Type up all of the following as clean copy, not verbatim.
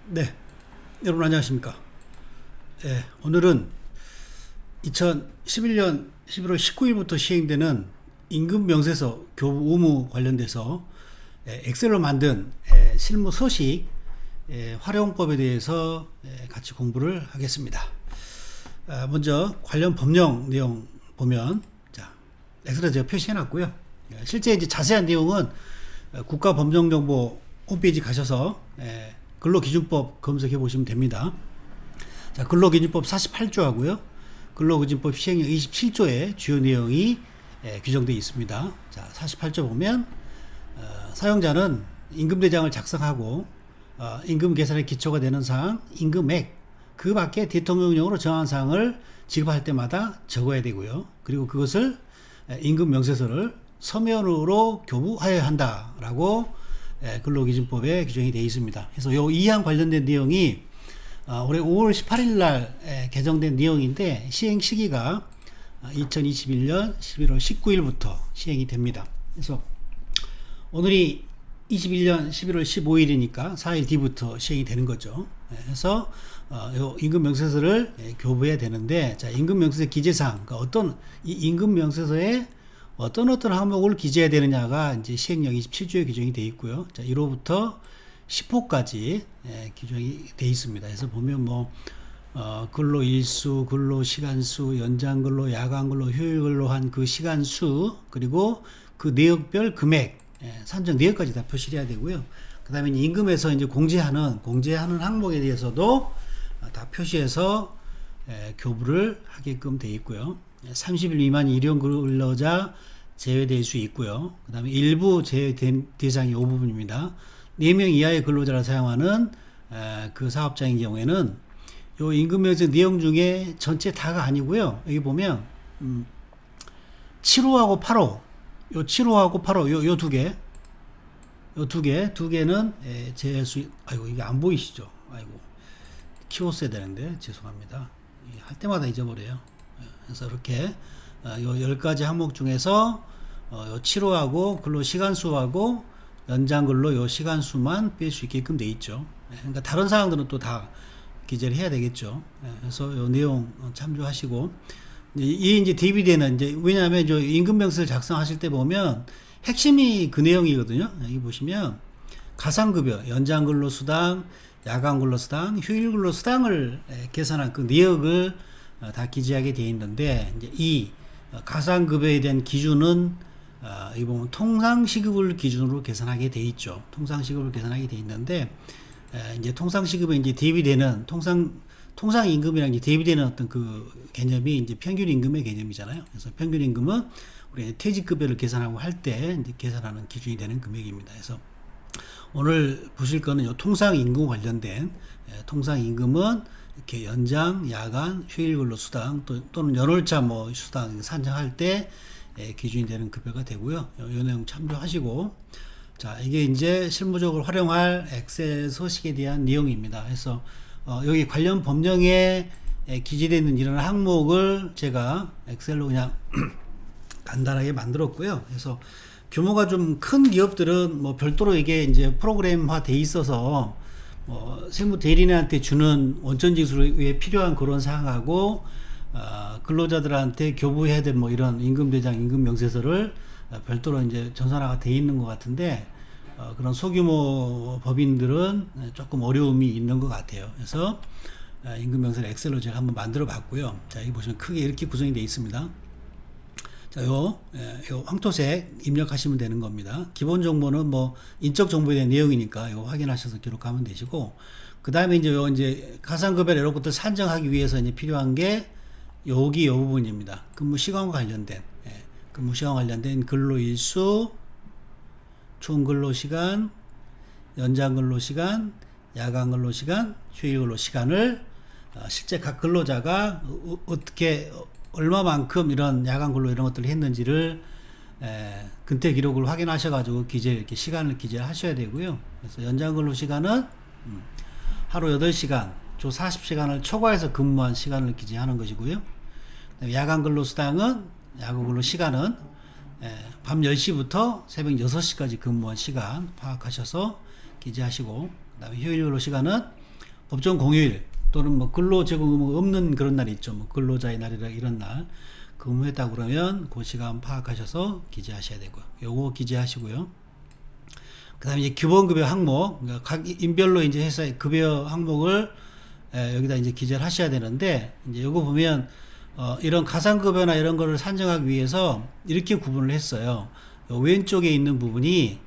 네, 여러분 안녕하십니까? 오늘은 2011년 11월 19일부터 시행되는 임금 명세서 교부 의무 관련돼서 엑셀로 만든 실무 서식 활용법에 대해서 같이 공부를 하겠습니다. 먼저 관련 법령 내용 보면, 자, 엑셀에 제가 표시해 놨고요. 실제 이제 자세한 내용은 국가법령정보 홈페이지 가셔서 근로기준법 검색해 보시면 됩니다. 자, 근로기준법 48조 하고요. 근로기준법 시행령 27조에 주요 내용이 규정되어 있습니다. 자, 48조 보면 사용자는 임금대장을 작성하고 임금 계산의 기초가 되는 사항, 임금액, 그 밖에 대통령령으로 정한 사항을 지급할 때마다 적어야 되고요. 그리고 그것을 임금 명세서를 서면으로 교부하여야 한다라고 근로기준법에 규정이 되어 있습니다. 그래서 이 이항 관련된 내용이 올해 5월 18일 날 개정된 내용인데 시행 시기가 2021년 11월 19일부터 시행이 됩니다. 그래서 오늘이 21년 11월 15일이니까 4일 뒤부터 시행이 되는 거죠. 그래서 임금 명세서를 교부해야 되는데, 자, 임금 명세서 기재사항, 그러니까 어떤 이 임금 명세서에 어떤 항목을 기재해야 되느냐가 이제 시행령 27조에 규정이 되어 있고요. 자, 1호부터 10호까지 규정이 되어 있습니다. 그래서 보면 근로 일수, 근로 시간수, 연장 근로, 야간 근로, 휴일 근로 한 그 시간수, 그리고 그 내역별 금액, 산정 내역까지 다 표시를 해야 되고요. 그 다음에 임금에서 이제 공제하는 항목에 대해서도 다 표시해서 교부를 하게끔 되어 있고요. 30일 미만 일용 근로자 제외될 수 있고요. 그 다음에 일부 제외된 대상이 이 부분입니다. 4명 이하의 근로자를 사용하는 그 사업장의 경우에는 요 임금명세 내용 중에 전체 다가 아니고요. 여기 보면 7호하고 8호, 요 7호하고 8호 요 두 개는 제외할 수 아이고, 이게 안 보이시죠? 아이고, 키웠어야 되는데 죄송합니다. 할 때마다 잊어버려요. 그래서 이렇게 요 10가지 항목 중에서 요 7호하고 근로 시간수하고 연장 근로 요 시간수만 뺄 수 있게끔 돼 있죠. 그러니까 다른 사항들은 또 다 기재를 해야 되겠죠. 그래서 요 내용 참조하시고, 이 이제 대입이 되는, 이제 왜냐하면 저 임금명세를 작성하실 때 보면 핵심이 그 내용이거든요. 여기 보시면 가상급여, 연장근로수당, 야간근로수당, 휴일근로수당을 계산한 그 내역을 다 기재하게 되어 있는데, 이제 이 가상급여에 대한 기준은 이 보면 통상시급을 기준으로 계산하게 돼 있죠. 통상시급을 계산하게 돼 있는데, 이제 통상시급에 이제 대비되는 통상임금이랑 이제 대비되는 어떤 그 개념이 이제 평균임금의 개념이잖아요. 그래서 평균임금은 우리 퇴직급여를 계산하고 할 때 이제 계산하는 기준이 되는 금액입니다. 그래서 오늘 보실 거는 요 통상임금 관련된 통상임금은 이렇게 연장, 야간, 휴일근로수당 또는 연월차 수당 산정할 때 기준이 되는 급여가 되고요. 요 내용 참조하시고, 자, 이게 이제 실무적으로 활용할 엑셀 서식에 대한 내용입니다. 그래서 여기 관련 법령에 기재되어 있는 이런 항목을 제가 엑셀로 그냥 간단하게 만들었고요. 그래서 규모가 좀 큰 기업들은 별도로 이게 이제 프로그램화 돼 있어서 세무 대리인한테 주는 원천징수에 필요한 그런 사항하고 근로자들한테 교부해야 될 이런 임금대장, 임금명세서를 별도로 이제 전산화가 돼 있는 것 같은데, 그런 소규모 법인들은 조금 어려움이 있는 것 같아요. 그래서 임금명세를 엑셀로 제가 한번 만들어 봤고요. 자, 여기 보시면 크게 이렇게 구성이 되어 있습니다. 자, 요 황토색 입력하시면 되는 겁니다. 기본 정보는 인적 정보에 대한 내용이니까 이거 확인하셔서 기록하면 되시고, 그 다음에 이제 가상급여 이런 것들 산정하기 위해서 이제 필요한 게 여기 요 부분입니다. 근무 시간과 관련된 근로일수, 총 근로시간, 연장 근로시간, 야간 근로시간, 휴일 근로시간을 실제 각 근로자가 어떻게 얼마만큼 이런 야간 근로 이런 것들을 했는지를 근태 기록을 확인하셔가지고 이렇게 시간을 기재하셔야 되고요. 그래서 연장 근로 시간은 하루 8시간, 조 40시간을 초과해서 근무한 시간을 기재하는 것이고요. 야간 근로 수당은 야간 근로 시간은 밤 10시부터 새벽 6시까지 근무한 시간 파악하셔서 기재하시고, 그다음에 휴일 근로 시간은 법정 공휴일 또는 뭐 근로 제공 없는 그런 날이 있죠. 뭐 근로자의 날이라 이런 날 근무했다 그러면 그 시간 파악하셔서 기재하셔야 되고요. 요거 기재하시고요. 그다음에 이제 기본급여 항목, 그러니까 각 인별로 이제 회사의 급여 항목을 여기다 이제 기재를 하셔야 되는데, 이제 요거 보면 이런 가상급여나 이런 거를 산정하기 위해서 이렇게 구분을 했어요. 요 왼쪽에 있는 부분이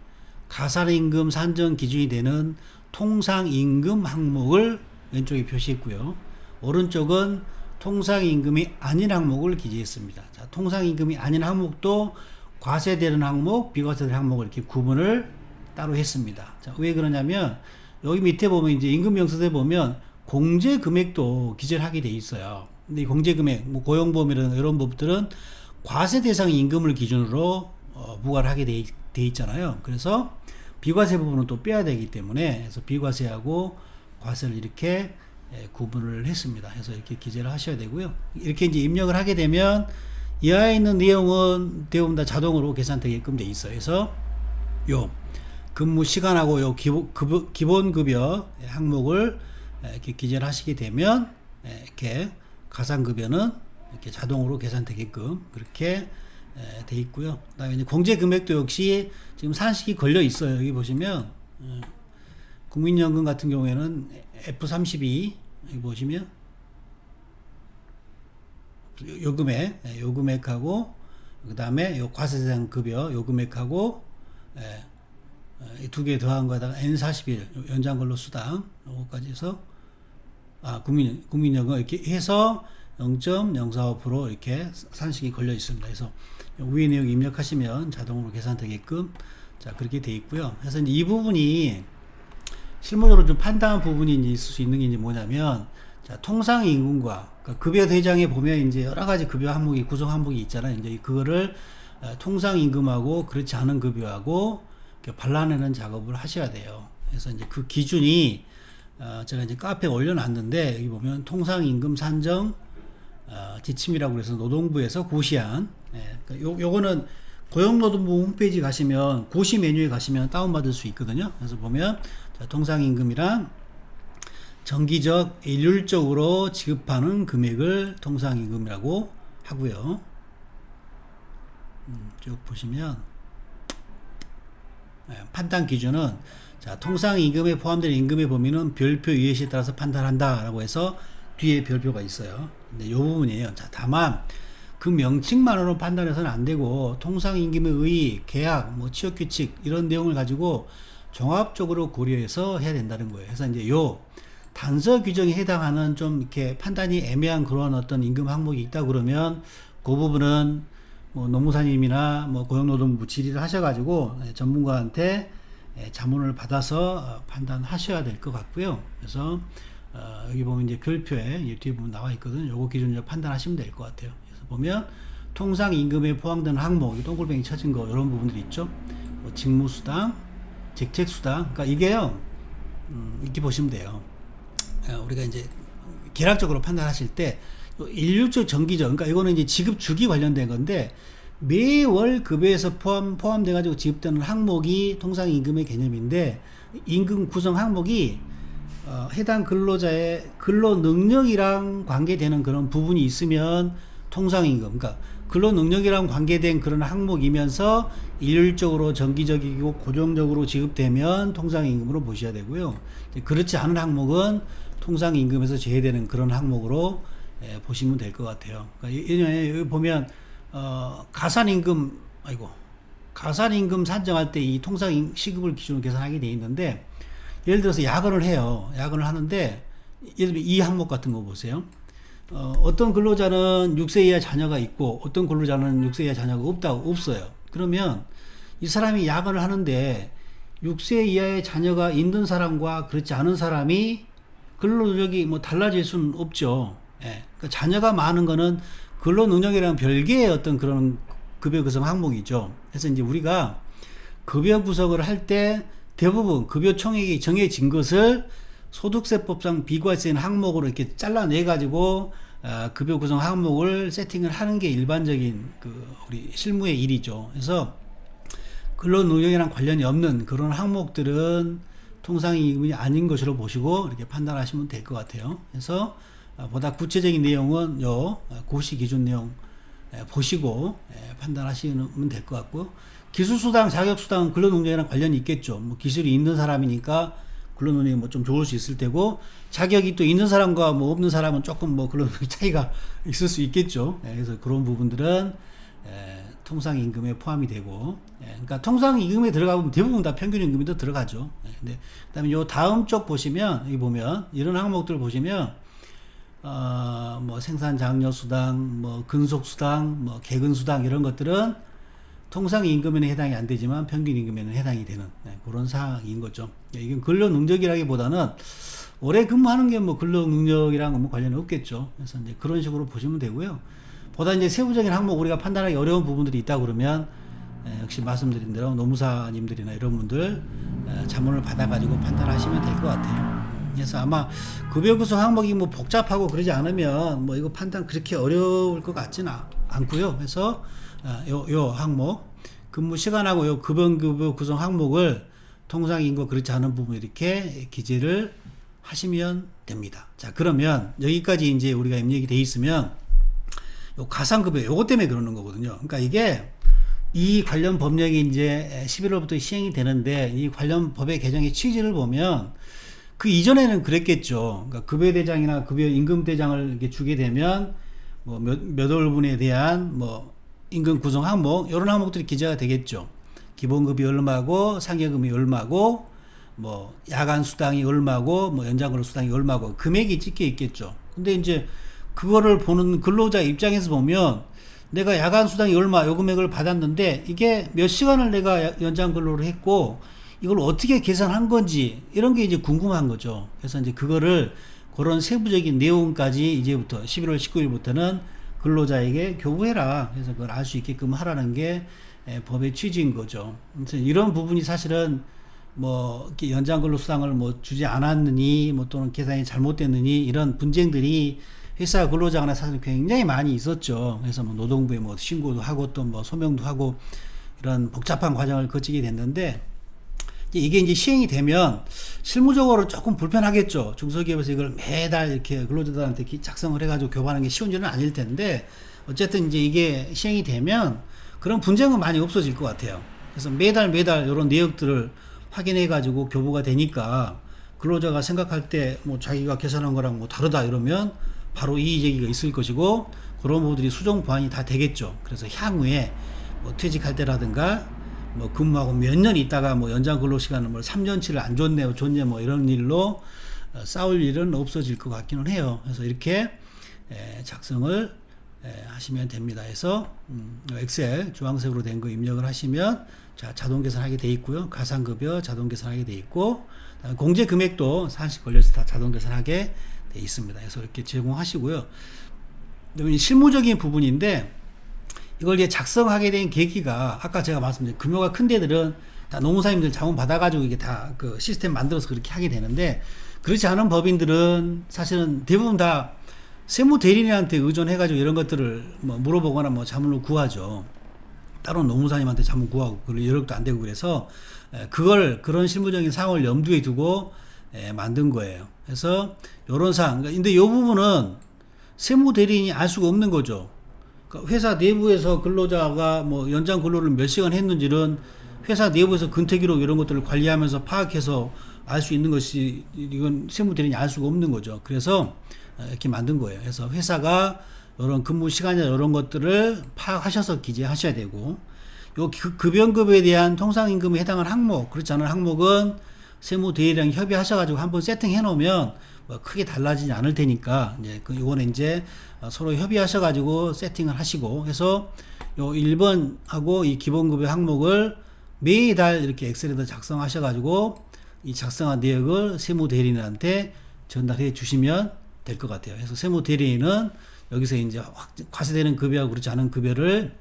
가산임금 산정 기준이 되는 통상임금 항목을 왼쪽에 표시했고요. 오른쪽은 통상임금이 아닌 항목을 기재했습니다. 자, 통상임금이 아닌 항목도 과세되는 항목, 비과세되는 항목을 이렇게 구분을 따로 했습니다. 자, 왜 그러냐면 여기 밑에 보면 이제 임금명세서에 보면 공제 금액도 기재를 하게 돼 있어요. 근데 이 공제 금액, 뭐 고용보험이라는 이런 법들은 과세 대상 임금을 기준으로 부과를 하게 돼 있잖아요. 그래서 비과세 부분은 또 빼야 되기 때문에 그래서 비과세하고 과세를 이렇게 구분을 했습니다. 그래서 이렇게 기재를 하셔야 되고요. 이렇게 이제 입력을 하게 되면 이하에 있는 내용은 대부분 다 자동으로 계산되게끔 돼 있어요. 그래서 요 근무 시간하고 요 기본급여 항목을 이렇게 기재를 하시게 되면 이렇게 가산급여는 이렇게 자동으로 계산되게끔 그렇게 돼 있고요. 그다음에 이제 공제 금액도 역시 지금 산식이 걸려 있어요. 여기 보시면 국민연금 같은 경우에는 F32 여기 보시면 요 금액하고 그다음에 요 과세대상 급여 요 금액하고 이 두 개 더한 거에다가 N41 연장근로수당 요거까지 해서 국민연금 이렇게 해서 0.045% 이렇게 산식이 걸려 있습니다. 그래서 위에 내용 입력하시면 자동으로 계산되게끔 자 그렇게 돼 있고요. 그래서 이제 이 부분이 실무적으로 좀 판단한 부분이 이제 있을 수 있는 게 이제 뭐냐면, 자 통상임금과 그러니까 급여 대장에 보면 이제 여러 가지 급여 항목이 구성 항목이 있잖아요. 이제 그거를 통상임금하고 그렇지 않은 급여하고 이렇게 발라내는 작업을 하셔야 돼요. 그래서 이제 그 기준이 제가 이제 카페에 올려놨는데 여기 보면 통상임금 산정 지침이라고 해서 노동부에서 고시한 그러니까 요거는 고용노동부 홈페이지 가시면 고시 메뉴에 가시면 다운받을 수 있거든요. 그래서 보면 자, 통상임금이란 정기적 일률적으로 지급하는 금액을 통상임금이라고 하고요. 쭉 보시면 판단 기준은 자 통상임금에 포함된 임금의 범위는 별표 이해시에 따라서 판단한다 라고 해서 뒤에 별표가 있어요. 근데 요 부분이에요. 자 다만 그 명칭만으로 판단해서는 안 되고 통상임금의 의의, 계약, 뭐 취업규칙 이런 내용을 가지고 종합적으로 고려해서 해야 된다는 거예요. 그래서 이제 요 단서 규정에 해당하는 좀 이렇게 판단이 애매한 그런 어떤 임금 항목이 있다 그러면 그 부분은 뭐 노무사님이나 뭐 고용노동부 질의를 하셔가지고 전문가한테 자문을 받아서 판단하셔야 될 것 같고요. 그래서 여기 보면 이제 별표에 뒤에 보면 나와 있거든요. 요거 기준으로 판단하시면 될 것 같아요. 그래서 보면 통상 임금에 포함되는 항목, 동글뱅이 쳐진 거 이런 부분들이 있죠. 뭐 직무수당, 직책수당, 그러니까 이게요. 이렇게 보시면 돼요. 우리가 이제 계략적으로 판단하실 때 일률적 정기적, 그러니까 이거는 이제 지급 주기 관련된 건데 매월 급여에서 포함돼 가지고 지급되는 항목이 통상임금의 개념인데 임금 구성 항목이 해당 근로자의 근로 능력이랑 관계되는 그런 부분이 있으면 통상임금, 그러니까 근로 능력이랑 관계된 그런 항목이면서 일률적으로 정기적이고 고정적으로 지급되면 통상임금으로 보셔야 되고요. 그렇지 않은 항목은 통상임금에서 제외되는 그런 항목으로 보시면 될 것 같아요. 그러니까 여기 보면 가산임금 산정할 때 이 통상 시급을 기준으로 계산하게 돼 있는데 예를 들어서 야근을 해요. 야근을 하는데 예를 들면 이 항목 같은 거 보세요. 어떤 근로자는 6세 이하 자녀가 있고 어떤 근로자는 6세 이하 자녀가 없어요. 그러면 이 사람이 야근을 하는데 6세 이하의 자녀가 있는 사람과 그렇지 않은 사람이 근로능력이 뭐 달라질 수는 없죠. 그러니까 자녀가 많은 거는 근로능력이랑 별개의 어떤 그런 급여 구성 항목이죠. 그래서 이제 우리가 급여 구성을 할 때 대부분 급여 총액이 정해진 것을 소득세법상 비과세인 항목으로 이렇게 잘라내 가지고 급여 구성 항목을 세팅을 하는 게 일반적인 우리 실무의 일이죠. 그래서 근로능력이랑 관련이 없는 그런 항목들은 통상임금이 아닌 것으로 보시고 이렇게 판단하시면 될 것 같아요. 그래서 보다 구체적인 내용은 요 고시 기준 내용 보시고 판단하시면 될 것 같고, 기술수당, 자격수당은 근로능력이랑 관련이 있겠죠. 뭐 기술이 있는 사람이니까 근로능력이 뭐 좀 좋을 수 있을 테고, 자격이 또 있는 사람과 뭐 없는 사람은 조금 뭐 근로능력 차이가 있을 수 있겠죠. 그래서 그런 부분들은 통상임금에 포함이 되고, 그러니까 통상임금에 들어가면 대부분 다 평균임금이 더 들어가죠. 근데 그다음에 요 다음 쪽 보시면, 여기 보면 이런 항목들 보시면 뭐 생산장려수당, 뭐 근속수당, 뭐 개근수당 이런 것들은 통상임금에는 해당이 안 되지만 평균임금에는 해당이 되는 그런 사항인 거죠. 이건 근로능력이라기보다는 오래 근무하는 게 뭐 근로능력이랑 뭐 관련이 없겠죠. 그래서 이제 그런 식으로 보시면 되고요. 보다 이제 세부적인 항목 우리가 판단하기 어려운 부분들이 있다 그러면 역시 말씀드린 대로 노무사님들이나 이런 분들 자문을 받아가지고 판단하시면 될 것 같아요. 그래서 아마 급여 구성 항목이 뭐 복잡하고 그러지 않으면 뭐 이거 판단 그렇게 어려울 것 같지는 않고요. 그래서 요 항목 근무 시간하고 요 급여 구성 항목을 통상인과 그렇지 않은 부분 이렇게 기재를 하시면 됩니다. 자, 그러면 여기까지 이제 우리가 입력이 돼 있으면 요 가상급여 요것 때문에 그러는 거거든요. 그러니까 이게 이 관련 법령이 이제 11월부터 시행이 되는데, 이 관련 법의 개정의 취지를 보면 그 이전에는 그랬겠죠. 그러니까 급여대장이나 급여임금대장을 이렇게 주게 되면 뭐 몇 월분에 대한 뭐 임금 구성 항목 이런 항목들이 기재가 되겠죠. 기본급이 얼마고 상여금이 얼마고 뭐 야간 수당이 얼마고 뭐 연장근로 수당이 얼마고 금액이 찍혀 있겠죠. 근데 이제 그거를 보는 근로자 입장에서 보면 내가 야간 수당이 얼마 요 금액을 받았는데 이게 몇 시간을 내가 연장 근로를 했고 이걸 어떻게 계산한 건지 이런 게 이제 궁금한 거죠. 그래서 이제 그거를 그런 세부적인 내용까지 이제부터 11월 19일부터는 근로자에게 교부해라. 그래서 그걸 알 수 있게끔 하라는 게 법의 취지인 거죠. 그래서 이런 부분이 사실은 뭐 이렇게 연장 근로 수당을 뭐 주지 않았느니 뭐 또는 계산이 잘못됐느니 이런 분쟁들이 회사 근로자간에 사실 굉장히 많이 있었죠. 그래서 뭐 노동부에 뭐 신고도 하고 또 뭐 소명도 하고 이런 복잡한 과정을 거치게 됐는데, 이게 이제 시행이 되면 실무적으로 조금 불편하겠죠. 중소기업에서 이걸 매달 이렇게 근로자들한테 작성을 해가지고 교부하는 게 쉬운 일은 아닐 텐데, 어쨌든 이제 이게 시행이 되면 그런 분쟁은 많이 없어질 것 같아요. 그래서 매달 이런 내역들을 확인해가지고 교부가 되니까 근로자가 생각할 때 뭐 자기가 계산한 거랑 뭐 다르다 이러면 바로 이의 제기가 있을 것이고, 그런 부분들이 수정 보완이 다 되겠죠. 그래서 향후에 뭐 퇴직할 때라든가 뭐 근무하고 몇 년 있다가 뭐 연장 근로 시간을 뭐 3년치를 안 줬네, 줬네 뭐 이런 일로 싸울 일은 없어질 것 같기는 해요. 그래서 이렇게 작성을 하시면 됩니다. 해서 엑셀 주황색으로 된 거 입력을 하시면 자동 계산하게 돼 있고요. 가상급여 자동 계산하게 돼 있고, 공제 금액도 사실 걸려서 다 자동 계산하게 돼 있습니다. 그래서 이렇게 제공하시고요. 실무적인 부분인데, 이걸 이제 작성하게 된 계기가 아까 제가 말씀드린 규모가 큰 데들은 다 노무사님들 자문 받아가지고 이게 다 그 시스템 만들어서 그렇게 하게 되는데, 그렇지 않은 법인들은 사실은 대부분 다 세무 대리인한테 의존해가지고 이런 것들을 뭐 물어보거나 뭐 자문을 구하죠. 따로 노무사님한테 자문 구하고 그 여력도 안 되고, 그래서 그런 실무적인 상황을 염두에 두고 만든 거예요. 그래서 요런 사항. 근데 요 부분은 세무 대리인이 알 수가 없는 거죠. 그러니까 회사 내부에서 근로자가 뭐 연장 근로를 몇 시간 했는지는 회사 내부에서 근태기록 이런 것들을 관리하면서 파악해서 알 수 있는 것이, 이건 세무 대리인이 알 수가 없는 거죠. 그래서 이렇게 만든 거예요. 그래서 회사가 이런 근무 시간이나 이런 것들을 파악하셔서 기재하셔야 되고, 요 급여급에 대한 통상임금에 해당하는 항목, 그렇지 않은 항목은 세무 대리랑 협의하셔가지고 한번 세팅해 놓으면 뭐 크게 달라지지 않을 테니까, 이제 이거는 이제 서로 협의하셔가지고 세팅을 하시고, 해서 요 1번하고 이 기본급여 항목을 매달 이렇게 엑셀에다 작성하셔가지고 이 작성한 내역을 세무 대리인한테 전달해 주시면 될 것 같아요. 그래서 세무 대리인은 여기서 이제 과세되는 급여하고 그렇지 않은 급여를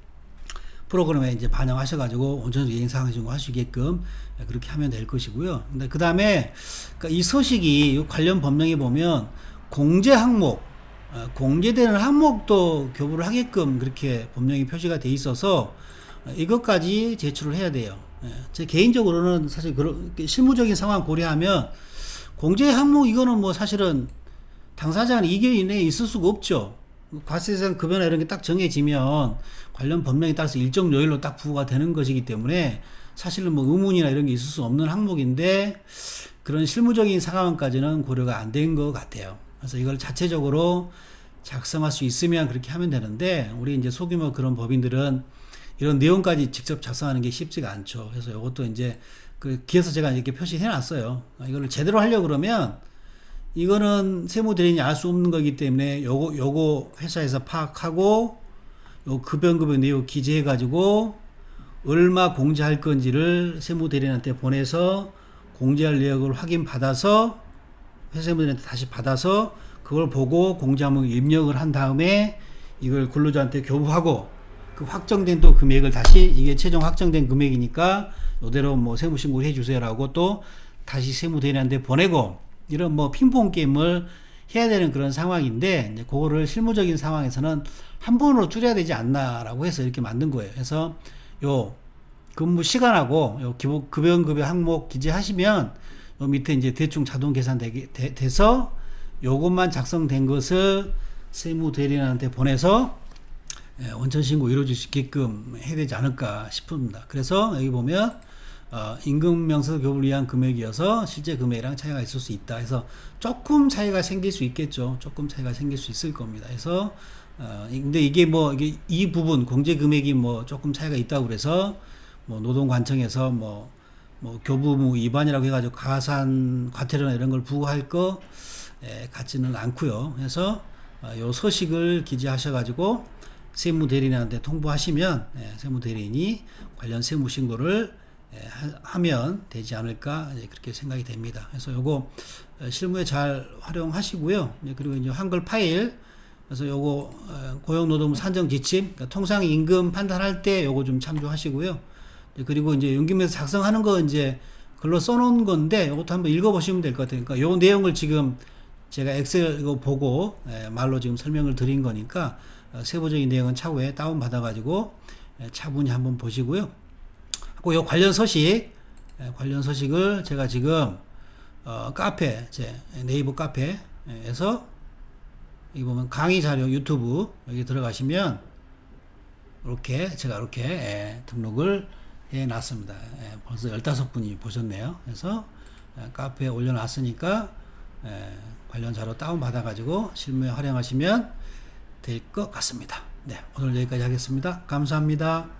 프로그램에 이제 반영하셔가지고 온전히 예행사항을 하시게끔 그렇게 하면 될 것이고요. 근데 그 다음에 이 서식이 관련 법령에 보면 공제 항목, 공제되는 항목도 교부를 하게끔 그렇게 법령이 표시가 돼 있어서 이것까지 제출을 해야 돼요. 제 개인적으로는 사실 그런 실무적인 상황 고려하면 공제 항목 이거는 뭐 사실은 당사자는 2개월 이내에 있을 수가 없죠. 과세상 급여나 이런 게 딱 정해지면 관련 법령에 따라서 일정 요일로 딱 부과가 되는 것이기 때문에 사실은 뭐 의문이나 이런 게 있을 수 없는 항목인데 그런 실무적인 상황까지는 고려가 안 된 것 같아요. 그래서 이걸 자체적으로 작성할 수 있으면 그렇게 하면 되는데 우리 이제 소규모 그런 법인들은 이런 내용까지 직접 작성하는 게 쉽지가 않죠. 그래서 이것도 이제 그 기에서 제가 이렇게 표시해 놨어요. 이거를 제대로 하려고 그러면 이거는 세무대리인이 알 수 없는 거기 때문에 요거 회사에서 파악하고 요 급여급여 내용 기재해 가지고 얼마 공제할 건지를 세무대리인한테 보내서 공제할 내역을 확인받아서 회사세무대리인한테 다시 받아서 그걸 보고 공제항목 입력을 한 다음에 이걸 근로자한테 교부하고 그 확정된 또 금액을 다시 이게 최종 확정된 금액이니까 이대로 뭐 세무신고를 해주세요라고 또 다시 세무대리한테 보내고 이런 뭐 핑퐁 게임을 해야 되는 그런 상황인데 이제 그거를 실무적인 상황에서는 한 번으로 줄여야 되지 않나라고 해서 이렇게 만든 거예요. 그래서 요 근무 시간하고 요 기본 급여급여 항목 기재하시면 요 밑에 이제 대충 자동 계산 돼서 요것만 작성된 것을 세무대리인한테 보내서 원천 신고 이루어질 수 있게끔 해야 되지 않을까 싶습니다. 그래서 여기 보면 임금명세서 교부를 위한 금액이어서 실제 금액이랑 차이가 있을 수 있다. 해서 조금 차이가 생길 수 있겠죠. 조금 차이가 생길 수 있을 겁니다. 그래서 근데 이게 뭐 이게 이 부분 공제 금액이 뭐 조금 차이가 있다고 그래서 뭐 노동관청에서 뭐 교부무 위반이라고 해가지고 가산 과태료나 이런 걸 부과할 거 같지는 않고요. 그래서 요 서식을 기재하셔가지고 세무대리인한테 통보하시면 세무대리인이 관련 세무신고를 하면 되지 않을까 그렇게 생각이 됩니다. 그래서 요거 실무에 잘 활용하시고요. 그리고 이제 한글 파일 그래서 요거 고용노동부 산정지침 그러니까 통상 임금 판단할 때 요거 좀 참조하시고요. 그리고 이제 연금에서 작성하는 거 이제 글로 써놓은 건데 요것도 한번 읽어보시면 될 것 같아요. 그러니까 요 내용을 지금 제가 엑셀 이거 보고 말로 지금 설명을 드린 거니까 세부적인 내용은 차후에 다운 받아 가지고 차분히 한번 보시고요. 요 관련 서식을 제가 지금 카페 제 네이버 카페에서 여기 보면 강의 자료 유튜브 여기 들어가시면 이렇게 제가 이렇게 등록을 해 놨습니다. 벌써 15분이 보셨네요. 그래서 카페에 올려 놨으니까 관련 자료 다운 받아 가지고 실무에 활용하시면 될 것 같습니다. 네, 오늘 여기까지 하겠습니다. 감사합니다.